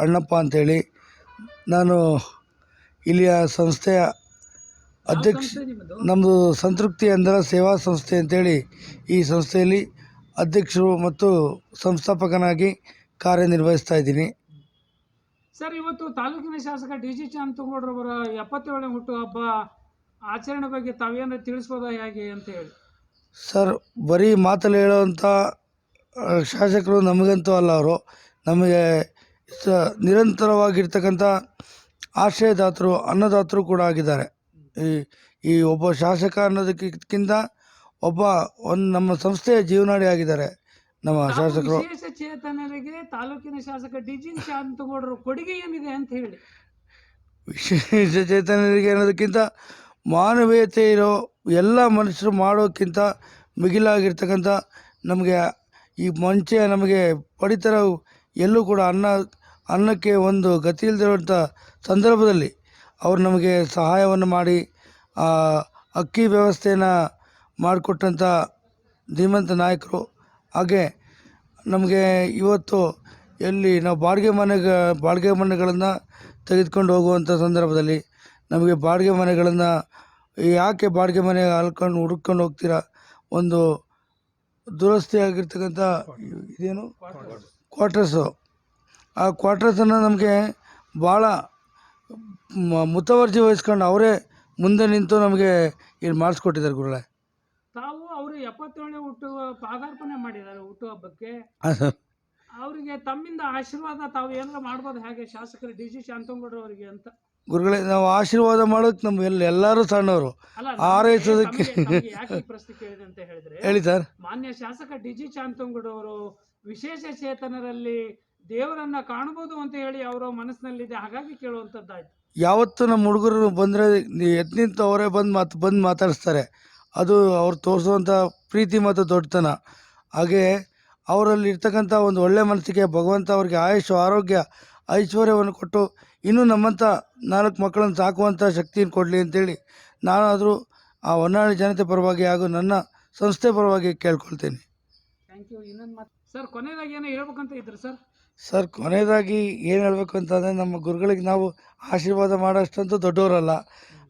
ಅಣ್ಣಪ್ಪ ಅಂಥೇಳಿ. ನಾನು ಇಲ್ಲಿಯ ಸಂಸ್ಥೆಯ ಅಧ್ಯಕ್ಷ. ನಮ್ಮದು ಸಂತೃಪ್ತಿ ಅಂಧರ ಸೇವಾ ಸಂಸ್ಥೆ ಅಂತೇಳಿ ಈ ಸಂಸ್ಥೆಯಲ್ಲಿ ಅಧ್ಯಕ್ಷರು ಮತ್ತು ಸಂಸ್ಥಾಪಕನಾಗಿ ಕಾರ್ಯನಿರ್ವಹಿಸ್ತಾ ಇದ್ದೀನಿ. ಸರ್, ಇವತ್ತು ತಾಲೂಕಿನ ಶಾಸಕ ಡಿ.ಜಿ. ಶಾಂತಗೌಡರವರ 77ನೇ ಹುಟ್ಟುಹಬ್ಬ ಆಚರಣೆ ಬಗ್ಗೆ ತಾವೇನಾದ್ರು ತಿಳಿಸ್ಬೋದಾ ಹೇಗೆ ಅಂತ ಹೇಳಿ? ಸರ್, ಬರೀ ಮಾತಲ್ಲಿ ಹೇಳೋವಂಥ ಶಾಸಕರು ನಮಗಂತೂ ಅಲ್ಲ. ಅವರು ನಮಗೆ ನಿರಂತರವಾಗಿರ್ತಕ್ಕಂಥ ಆಶ್ರಯದಾತರು, ಅನ್ನದಾತರು ಕೂಡ ಆಗಿದ್ದಾರೆ. ಈ ಒಬ್ಬ ಶಾಸಕ ಅನ್ನೋದಕ್ಕಿಂತ ಒಂದು ನಮ್ಮ ಸಂಸ್ಥೆಯ ಜೀವನಾಡಿ ಆಗಿದ್ದಾರೆ ನಮ್ಮ ಶಾಸಕರು. ವಿಶೇಷ ಚೇತನರಿಗೆ ತಾಲೂಕಿನ ಶಾಸಕ ಡಿ.ಜಿ. ಶಾಂತಗೌಡರ ಕೊಡುಗೆ ಏನಿದೆ ಅಂತ ಹೇಳಿ? ವಿಶೇಷ ಚೇತನರಿಗೆ ಅನ್ನೋದಕ್ಕಿಂತ ಮಾನವೀಯತೆ ಇರೋ ಎಲ್ಲ ಮನುಷ್ಯರು ಮಾಡೋಕ್ಕಿಂತ ಮಿಗಿಲಾಗಿರ್ತಕ್ಕಂಥ ನಮಗೆ ಈ ಮಂಚೆ ನಮಗೆ ಪಡಿತರ ಎಲ್ಲೂ ಕೂಡ ಅನ್ನಕ್ಕೆ ಒಂದು ಗತಿ ಇಲ್ಲದಿರುವಂಥ ಸಂದರ್ಭದಲ್ಲಿ ಅವರು ನಮಗೆ ಸಹಾಯವನ್ನು ಮಾಡಿ ಅಕ್ಕಿ ವ್ಯವಸ್ಥೆಯನ್ನು ಮಾಡಿಕೊಟ್ಟಂಥ ಧೀಮಂತ ನಾಯಕರು. ಹಾಗೆ ನಮಗೆ ಇವತ್ತು ಎಲ್ಲಿ ನಾವು ಬಾಡಿಗೆ ಮನೆಗಳನ್ನು ತೆಗೆದುಕೊಂಡು ಹೋಗುವಂಥ ಸಂದರ್ಭದಲ್ಲಿ ನಮಗೆ ಬಾಡಿಗೆ ಮನೆಗಳನ್ನು ಯಾಕೆ ಬಾಡಿಗೆ ಮನೆ ಹುಡುಕೊಂಡು ಹೋಗ್ತೀರಾ, ಒಂದು ದುರಸ್ತಿ ಆಗಿರ್ತಕ್ಕಂಥ ಇದೇನು ಕ್ವಾರ್ಟರ್ಸು, ಆ ಕ್ವಾರ್ಟರ್ಸನ್ನು ನಮಗೆ ಭಾಳ ಮುತುವರ್ಜಿ ವಹಿಸ್ಕೊಂಡು ಅವರೇ ಮುಂದೆ ನಿಂತು ನಮಗೆ ಇಲ್ಲಿ ಮಾಡಿಸ್ಕೊಟ್ಟಿದ್ದಾರೆ ಗುರುಗಳೇ. ತಾವು ಅವರು 77ನೇ ಪಾದಾರ್ಪಣೆ ಮಾಡಿದ್ದಾರೆ ಹುಟ್ಟುಹಬ್ಬಕ್ಕೆ. ಅವರಿಗೆ ತಮ್ಮಿಂದ ಆಶೀರ್ವಾದ ತಾವು ಏನಾರ ಮಾಡ್ಬೋದು ಹೇಗೆ ಶಾಸಕರು ಡಿ.ಜಿ. ಶಾಂತಗೌಡರು ಅವರಿಗೆ ಅಂತ? ಗುರುಗಳೇ, ನಾವು ಆಶೀರ್ವಾದ ಮಾಡೋಕೆ ನಮ್ಮ ಎಲ್ಲರೂ ಸಣ್ಣವರು ಆರೈಸೋದಕ್ಕೆ. ಯಾಕೆ ಪ್ರಶ್ನೆ ಕೇಳಿದೆ ಅಂತ ಹೇಳಿದ್ರೆ, ಹೇಳಿ ಸರ್. ಮಾನ್ಯ ಶಾಸಕ ಡಿ.ಜಿ. ಶಾಂತಗೌಡರು ವಿಶೇಷ ಚೇತನರಲ್ಲಿ ದೇವರನ್ನ ಕಾಣಬಹುದು ಅಂತ ಹೇಳಿ ಅವರ ಮನಸ್ಸಿನಲ್ಲಿದೆ, ಹಾಗಾಗಿ ಕೇಳುವಂಥದ್ದಾಯ್ತು. ಯಾವತ್ತು ನಮ್ಮ ಹುಡುಗರು ಬಂದರೆ ಎದ್ದು ನಿಂತು ಅವರೇ ಬಂದು ಮಾತಾಡಿಸ್ತಾರೆ. ಅದು ಅವ್ರು ತೋರಿಸುವಂಥ ಪ್ರೀತಿ ಮತ್ತು ದೊಡ್ಡತನ. ಹಾಗೆ ಅವರಲ್ಲಿ ಇರ್ತಕ್ಕಂಥ ಒಂದು ಒಳ್ಳೆ ಮನಸ್ಸಿಗೆ ಭಗವಂತ ಅವ್ರಿಗೆ ಆಯುಷ್, ಆರೋಗ್ಯ, ಐಶ್ವರ್ಯವನ್ನು ಕೊಟ್ಟು ಇನ್ನೂ ನಮ್ಮಂಥ 4 ಮಕ್ಕಳನ್ನು ಸಾಕುವಂಥ ಶಕ್ತಿಯನ್ನು ಕೊಡಲಿ ಅಂತೇಳಿ ನಾನಾದರೂ ಆ ಹೊನ್ನಾಳಿ ಜನತೆ ಪರವಾಗಿ ಹಾಗೂ ನನ್ನ ಸಂಸ್ಥೆ ಪರವಾಗಿ ಕೇಳ್ಕೊಳ್ತೇನೆ. Thank you. ಇನ್ನೊಂದು ಮಾತು ಸರ್, ಕೊನೆಯದಾಗಿ ಏನೋ ಹೇಳ್ಬೇಕಂತ ಇದ್ರು ಸರ್? ಸರ್, ಕೊನೆಯದಾಗಿ ಏನು ಹೇಳಬೇಕು ಅಂತಂದರೆ, ನಮ್ಮ ಗುರುಗಳಿಗೆ ನಾವು ಆಶೀರ್ವಾದ ಮಾಡೋಷ್ಟಂತೂ ದೊಡ್ಡವರಲ್ಲ.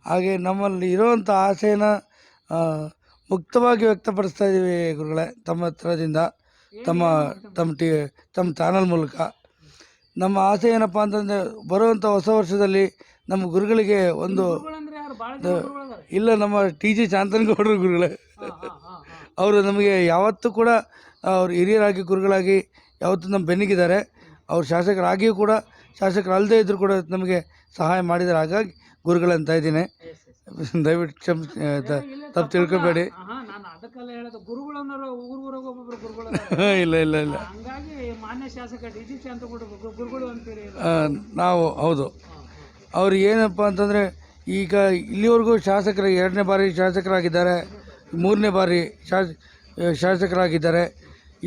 ಹಾಗೆ ನಮ್ಮಲ್ಲಿ ಇರೋವಂಥ ಆಸೆಯನ್ನು ಮುಕ್ತವಾಗಿ ವ್ಯಕ್ತಪಡಿಸ್ತಾ ಇದ್ದೀವಿ ಗುರುಗಳೇ, ತಮ್ಮ ಹತ್ರದಿಂದ, ತಮ್ಮ ಚಾನಲ್ ಮೂಲಕ. ನಮ್ಮ ಆಸೆ ಏನಪ್ಪ ಅಂತಂದರೆ, ಬರುವಂಥ ಹೊಸ ವರ್ಷದಲ್ಲಿ ನಮ್ಮ ಗುರುಗಳಿಗೆ ಒಂದು ಇಲ್ಲ, ನಮ್ಮ ಡಿ.ಜಿ. ಶಾಂತನಗೌಡರು ಗುರುಗಳೇ, ಅವರು ನಮಗೆ ಯಾವತ್ತೂ ಕೂಡ ಅವರು ಹಿರಿಯರಾಗಿ ಗುರುಗಳಾಗಿ ಯಾವತ್ತೂ ನಮ್ಮ ಬೆನ್ನಿಗಿದ್ದಾರೆ. ಅವ್ರು ಶಾಸಕರಾಗಿಯೂ ಕೂಡ, ಶಾಸಕರಲ್ಲದೇ ಇದ್ದರೂ ಕೂಡ ನಮಗೆ ಸಹಾಯ ಮಾಡಿದ್ದಾರೆ. ಹಾಗಾಗಿ ಗುರುಗಳಂತ ಇದ್ದೀನಿ, ದಯವಿಟ್ಟು ತಪ್ಪು ತಿಳ್ಕೊಬೇಡಿ. ಇಲ್ಲ ಇಲ್ಲ ಇಲ್ಲ, ನಾವು ಹೌದು. ಅವ್ರು ಏನಪ್ಪ ಅಂತಂದರೆ, ಈಗ ಇಲ್ಲಿವರೆಗೂ ಶಾಸಕರು 2ನೇ ಬಾರಿ ಶಾಸಕರಾಗಿದ್ದಾರೆ, 3ನೇ ಬಾರಿ ಶಾಸಕರಾಗಿದ್ದಾರೆ.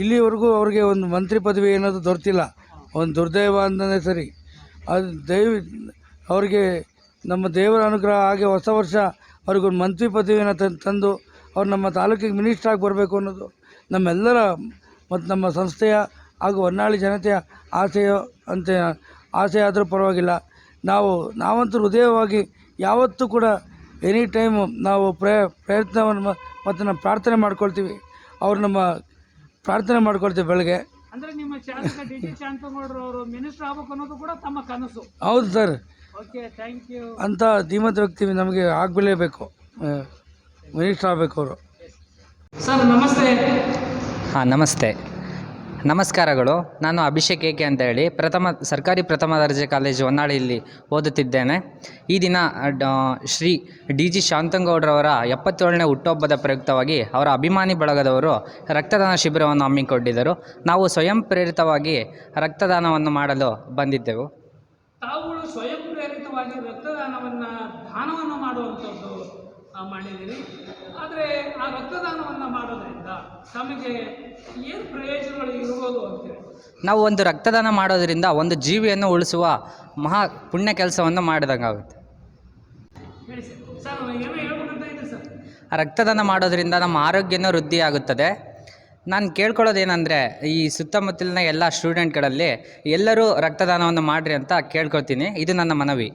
ಇಲ್ಲಿವರೆಗೂ ಅವ್ರಿಗೆ ಒಂದು ಮಂತ್ರಿ ಪದವಿ ಏನದು ದೊರೆತಿಲ್ಲ. ಒಂದು ದುರ್ದೈವ ಅಂತಂದರೆ ಸರಿ. ಅದು ಅವ್ರಿಗೆ ನಮ್ಮ ದೇವರ ಅನುಗ್ರಹ. ಹಾಗೆ ಹೊಸ ವರ್ಷ ಅವ್ರಿಗೊಂದು ಮಂತ್ರಿ ಪದವಿಯನ್ನು ತಂದು ಅವ್ರು ನಮ್ಮ ತಾಲೂಕಿಗೆ ಮಿನಿಸ್ಟ್ರಾಗಿ ಬರಬೇಕು ಅನ್ನೋದು ನಮ್ಮೆಲ್ಲರ ಮತ್ತು ನಮ್ಮ ಸಂಸ್ಥೆಯ ಹಾಗೂ ಹೊನ್ನಾಳಿ ಜನತೆಯ ಆಸೆ ಆದರೂ ಪರವಾಗಿಲ್ಲ. ನಾವಂತೂ ಹೃದಯವಾಗಿ ಯಾವತ್ತೂ ಕೂಡ ಎನಿ ಟೈಮು ನಾವು ಪ್ರಯತ್ನವನ್ನು ಮತ್ತು ನಾವು ಪ್ರಾರ್ಥನೆ ಮಾಡ್ಕೊಳ್ತೀವಿ. ಅವ್ರು ನಮ್ಮ ಪ್ರಾರ್ಥನೆ ಮಾಡ್ಕೊಳ್ತೀವಿ ಬೆಳಗ್ಗೆ. ಅಂದರೆ ನಿಮ್ಮ ಶಾಸಕ ಡಿ.ಜಿ. ಶಾಂತಗೌಡರು ಅವರು ಮಿನಿಸ್ಟರ್ ಆಗಬೇಕು ಅನ್ನೋದು ಕೂಡ ತಮ್ಮ ಕನಸು? ಹೌದು ಸರ್. Okay, thank you. ಅಂಥ ಧೀಮಂತ ವ್ಯಕ್ತಿ ನಮಗೆ ಆಗಲೇಬೇಕು, ಮಿನಿಸ್ಟರ್ ಆಗಬೇಕು ಅವರು. ಸರ್ ನಮಸ್ತೆ. ಹಾಂ, ನಮಸ್ತೆ, ನಮಸ್ಕಾರಗಳು. ನಾನು ಅಭಿಷೇಕ್ ಏಕೆ ಅಂತ ಹೇಳಿ ಸರ್ಕಾರಿ ಪ್ರಥಮ ದರ್ಜೆ ಕಾಲೇಜು ಹೊನ್ನಾಳಿಯಲ್ಲಿ ಓದುತ್ತಿದ್ದೇನೆ. ಈ ದಿನ ಶ್ರೀ ಡಿ.ಜಿ. ಶಾಂತಗೌಡರವರ 77ನೇ ಹುಟ್ಟುಹಬ್ಬದ ಪ್ರಯುಕ್ತವಾಗಿ ಅವರ ಅಭಿಮಾನಿ ಬಳಗದವರು ರಕ್ತದಾನ ಶಿಬಿರವನ್ನು ಹಮ್ಮಿಕೊಂಡಿದ್ದರು. ನಾವು ಸ್ವಯಂ ಪ್ರೇರಿತವಾಗಿ ರಕ್ತದಾನವನ್ನು ಮಾಡಲು ಬಂದಿದ್ದೆವು. ತಾವುಗಳು ಸ್ವಯಂ ಪ್ರೇರಿತವಾಗಿ ದಾನವನ್ನು ಮಾಡುವಂಥದ್ದು ಮಾಡಿದ್ದೀರಿ. ಆದರೆ ಆ ರಕ್ತದಾನವನ್ನು ಮಾಡೋದ್ರಿಂದ ತಮಗೆ ಏನು ಪ್ರಯೋಜನಗಳು ಇರ್ಬೋದು ಅಂತೇಳಿ? ನಾವು ಒಂದು ರಕ್ತದಾನ ಮಾಡೋದರಿಂದ ಒಂದು ಜೀವಿಯನ್ನು ಉಳಿಸುವ ಮಹಾ ಪುಣ್ಯ ಕೆಲಸವನ್ನು ಮಾಡಿದಂಗಾಗುತ್ತೆ. ಹೇಳಿ ಸರ್, ಏನೋ ಹೇಳ್ಬೇಕಂತ ಇದೆ ಸರ್. ರಕ್ತದಾನ ಮಾಡೋದರಿಂದ ನಮ್ಮ ಆರೋಗ್ಯನೂ ವೃದ್ಧಿಯಾಗುತ್ತದೆ. ನಾನು ಕೇಳ್ಕೊಳ್ಳೋದೇನೆಂದರೆ ಈ ಸುತ್ತಮುತ್ತಲಿನ ಎಲ್ಲ ಸ್ಟೂಡೆಂಟ್ಗಳಲ್ಲಿ ಎಲ್ಲರೂ ರಕ್ತದಾನವನ್ನು ಮಾಡಿರಿ ಅಂತ ಕೇಳ್ಕೊಳ್ತೀನಿ. ಇದು ನನ್ನ ಮನವಿ.